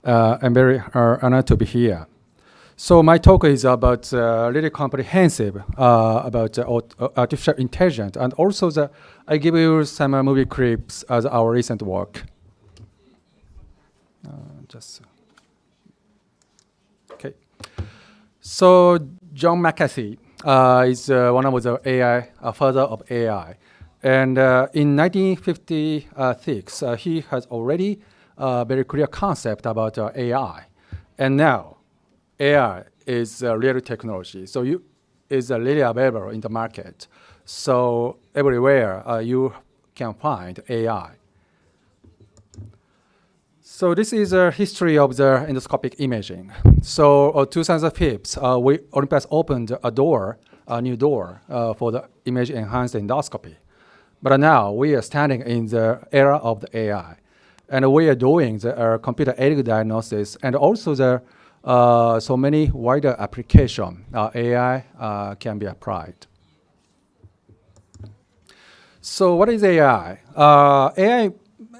I'm very honored to be here. So my talk is about really comprehensive about artificial intelligence, and also I give you some movie clips as our recent work. Okay. So John McAfee is one of the AI father of AI, and in 1956 he has already very clear concept about AI, and now AI is a real technology, so is really available in the market. So everywhere you can find AI. So this is a history of the endoscopic imaging. So 2005, Olympus opened a new door for the image-enhanced endoscopy. But now we are standing in the era of the AI. And we are doing the computer-aided diagnosis and also the so many wider application AI can be applied. So what is AI? AI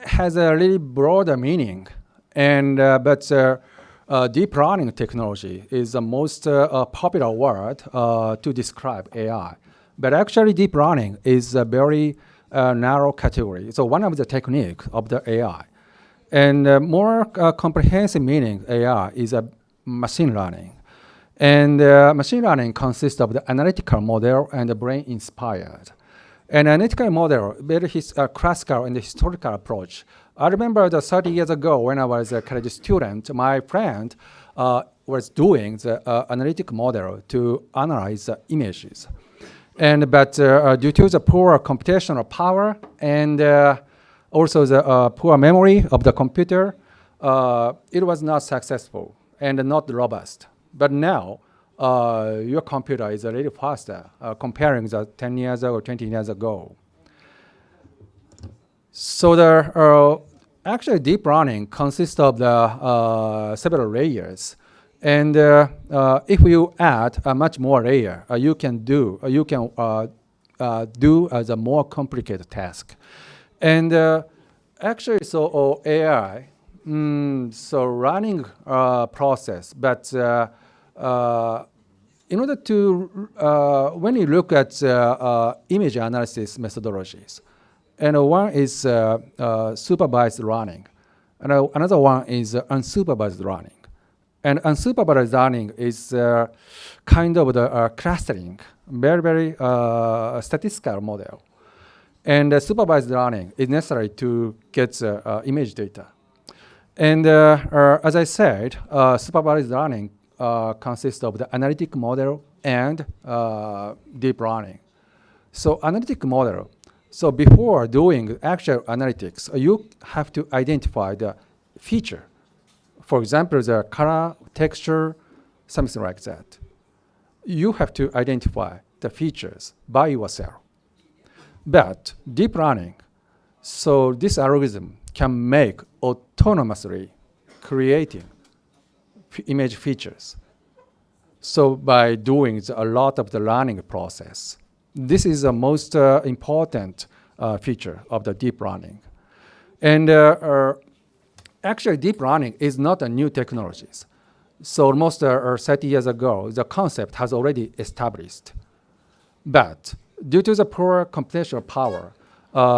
has a really broader meaning, and but deep learning technology is the most popular word to describe AI. But actually, deep learning is a very narrow category. So one of the techniques of the AI, and more comprehensive meaning AI is a machine learning. And machine learning consists of the analytical model and the brain inspired. An analytical model, very classical and historical approach. I remember 30 years ago when I was a college student, my friend was doing the analytic model to analyze the images. But due to the poor computational power and also the poor memory of the computer, it was not successful and not robust. But now, your computer is a little faster comparing the 10 years or 20 years ago. So the actually deep learning consists of the several layers. And if you add a much more layer, you can do as a more complicated task. And actually, so AI, so running process, but in order to, when you look at image analysis methodologies, and one is supervised learning, and another one is unsupervised learning. And unsupervised learning is kind of the clustering, very, very statistical model. And supervised learning is necessary to get image data. And as I said, supervised learning consists of the analytic model and deep learning. So analytic model, so before doing actual analytics, you have to identify the feature. For example, the color, texture, something like that. You have to identify the features by yourself. But deep learning, so this algorithm can make autonomously creating image features. So by doing a lot of the learning process, this is the most important feature of the deep learning. And actually, deep learning is not a new technology. So almost 30 years ago, the concept has already established. But due to the poor computational power,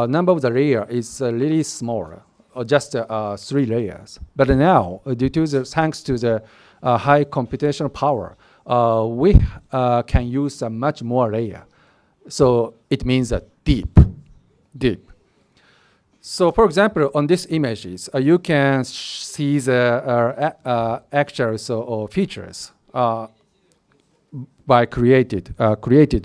number of the layer is really smaller, or just 3 layers. But now, thanks to the high computational power, we can use a much more layer. So it means deep. So for example, on these images, you can see the actual features created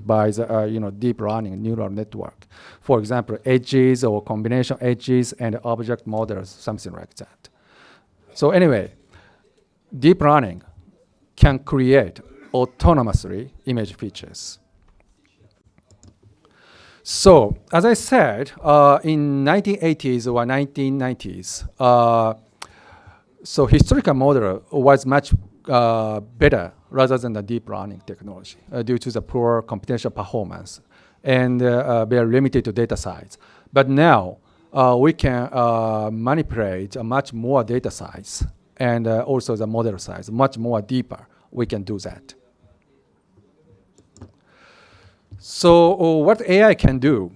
by the deep learning neural network. For example, edges or combination edges and object models, something like that. So anyway, deep learning can create autonomously image features. So as I said, in 1980s or 1990s, so historical model was much better rather than the deep learning technology due to the poor computational performance and very limited to data size. But now we can manipulate a much more data size and also the model size, much more deeper, we can do that. So what AI can do?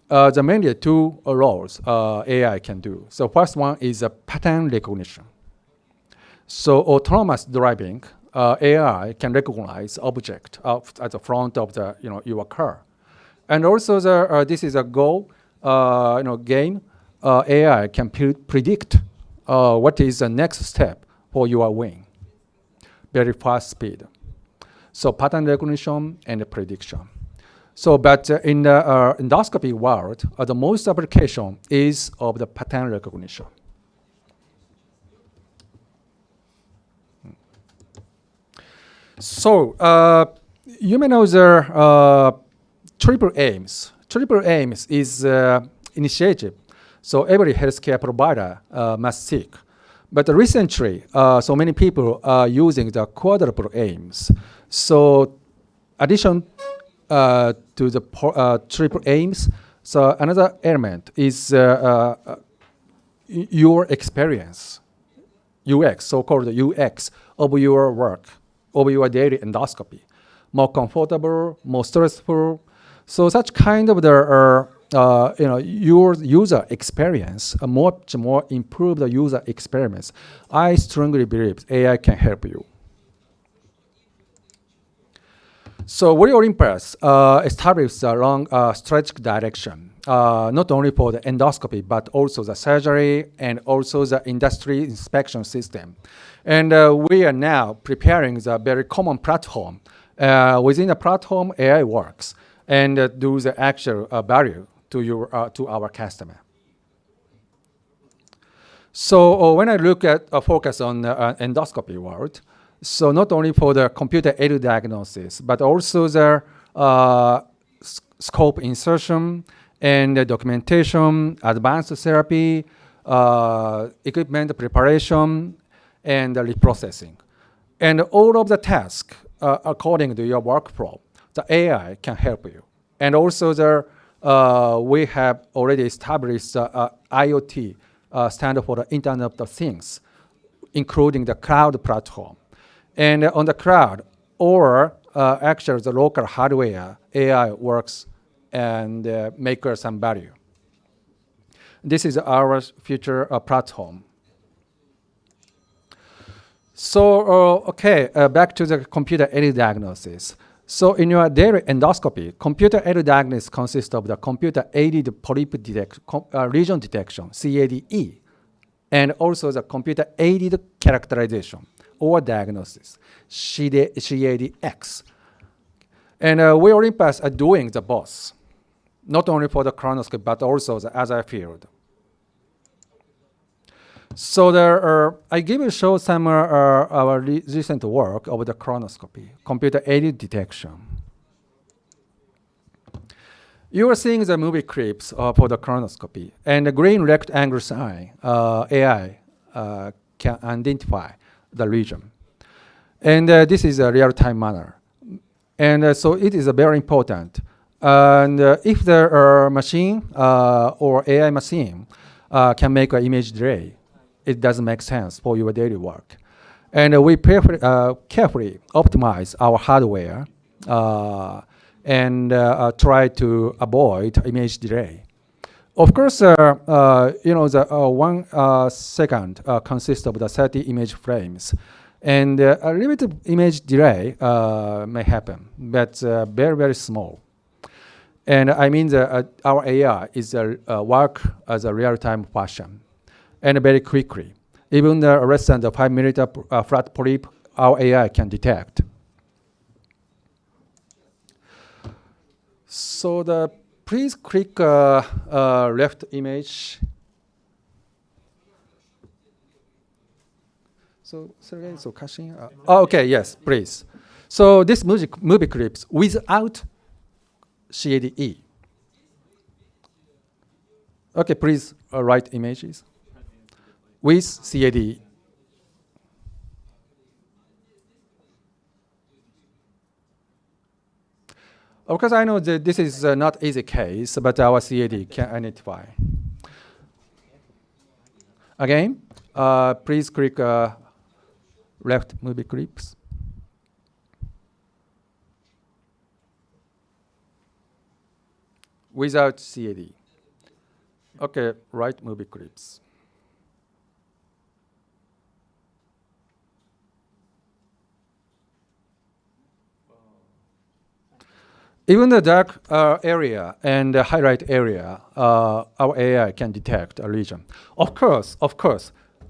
There are mainly two roles AI can do. So first one is pattern recognition. So autonomous driving, AI can recognize object at the front of the your car, and also this is a goal game. AI can predict what is the next step for your wing. Very fast speed. So pattern recognition and prediction. So, but in the endoscopy world, the most application is of the pattern recognition. So, you may know the triple aims. Triple aims is initiative. So every healthcare provider must seek. But recently, so many people are using the quadruple aims. So, addition to the triple aims, so another element is your experience, UX, so-called UX of your work, of your daily endoscopy. More comfortable, more stressful. So such kind of the your user experience, much more improve the user experience. I strongly believe AI can help you. So we Olympus established a long strategic direction, not only for the endoscopy, but also the surgery and also the industry inspection system. And we are now preparing the very common platform. Within the platform, AI works and do the actual value to our customer. So when I look at focus on endoscopy world, so not only for the computer-aided diagnosis, but also the scope insertion and the documentation, advanced therapy, equipment preparation, and reprocessing. And all of the tasks, according to your workflow, the AI can help you. And also we have already established IoT, stand for the Internet of Things, including the cloud platform. And on the cloud, or actually the local hardware, AI works and make some value. This is our future platform. So, back to the computer-aided diagnosis. So in your daily endoscopy, computer-aided diagnosis consists of the computer-aided polyp lesion detection, CADE, and also the computer-aided characterization or diagnosis, CADX. And we Olympus are doing the both, not only for the colonoscopy, but also the other field. So I give you show some our recent work of the colonoscopy, computer-aided detection. You are seeing the movie clips for the colonoscopy, and the green rectangle sign, AI can identify the region. And this is a real-time manner. And so it is very important. And if the machine or AI machine can make an image delay, it doesn't make sense for your daily work. And we carefully optimize our hardware and try to avoid image delay. Of course, the 1 second consists of the 30 image frames. And a limited image delay may happen, but very, very small. And I mean our AI is work as a real-time fashion and very quickly. Even the less than the 5 millimeter flat polyp, our AI can detect. So please click left image. So caching. Okay, yes, please. So this movie clips without CADE. Okay, please write images with CADE. Of course, I know that this is not easy case, but our CAD can identify. Again, please click left movie clips. Without CAD. Okay, right movie clips. Even the dark area and the highlight area, our AI can detect a lesion. Of course,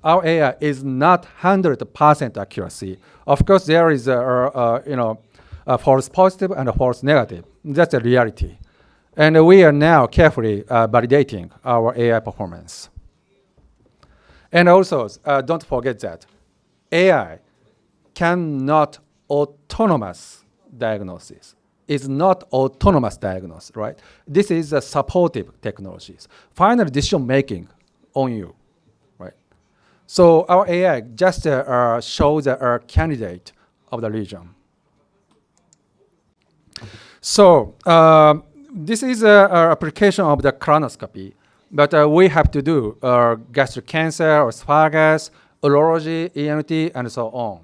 our AI is not 100% accuracy. Of course, there is a false positive and a false negative. That's a reality. And we are now carefully validating our AI performance. And also, don't forget that AI cannot autonomous diagnosis. It's not autonomous diagnosis, right? This is a supportive technologies. Final decision making on you, right? So our AI just shows a candidate of the lesion. So this is an application of the colonoscopy, but we have to do gastric cancer, esophagus, urology, ENT, and so on.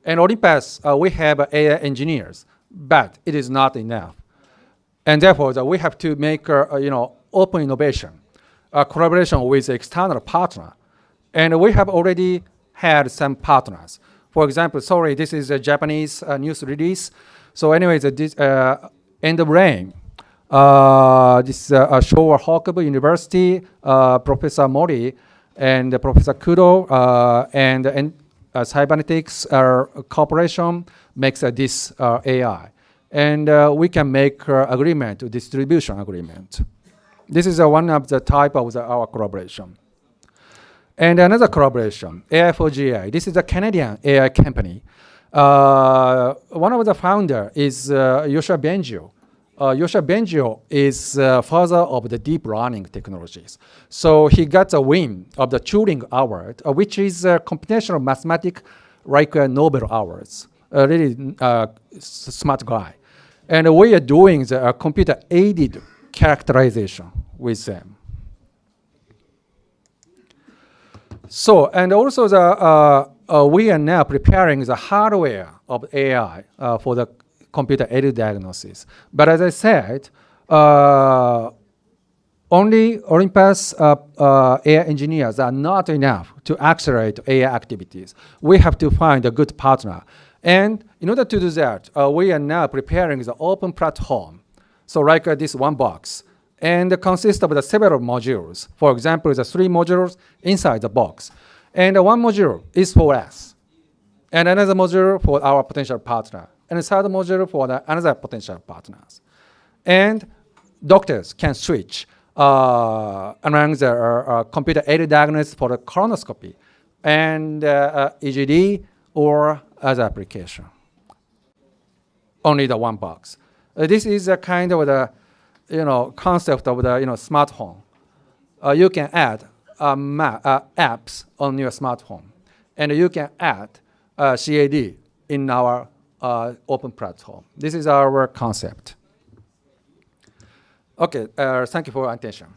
And Olympus, we have AI engineers, but it is not enough. And therefore, we have to make open innovation, collaboration with external partner. And we have already had some partners. For example, sorry, this is a Japanese news release. So anyways, this end of rain. This Showa Hokubu University, Professor Mori and Professor Kudo and Cybernetics Corporation makes this AI. And we can make agreement, distribution agreement. This is one of the type of our collaboration. And another collaboration, AI for GI. This is a Canadian AI company. One of the founder is Yoshua Bengio. Yoshua Bengio is father of the deep learning technologies. So he got a win of the Turing Award, which is a computational mathematics like Nobel Awards. A really smart guy. And we are doing the computer-aided characterization with them. So, and also we are now preparing the hardware of AI for the computer-aided diagnosis. But as I said, only Olympus AI engineers are not enough to accelerate AI activities. We have to find a good partner. And in order to do that, we are now preparing the open platform. So like this one box. And it consists of the several modules. For example, the 3 modules inside the box. And one module is for us. And another module for our potential partner. And a third module for another potential partners. And doctors can switch among the computer-aided diagnosis for the colonoscopy and EGD or other application. Only the one box. This is a kind of the concept of the smart home. You can add apps on your smartphone, and you can add CAD in our open platform. This is our concept. Okay, thank you for your attention.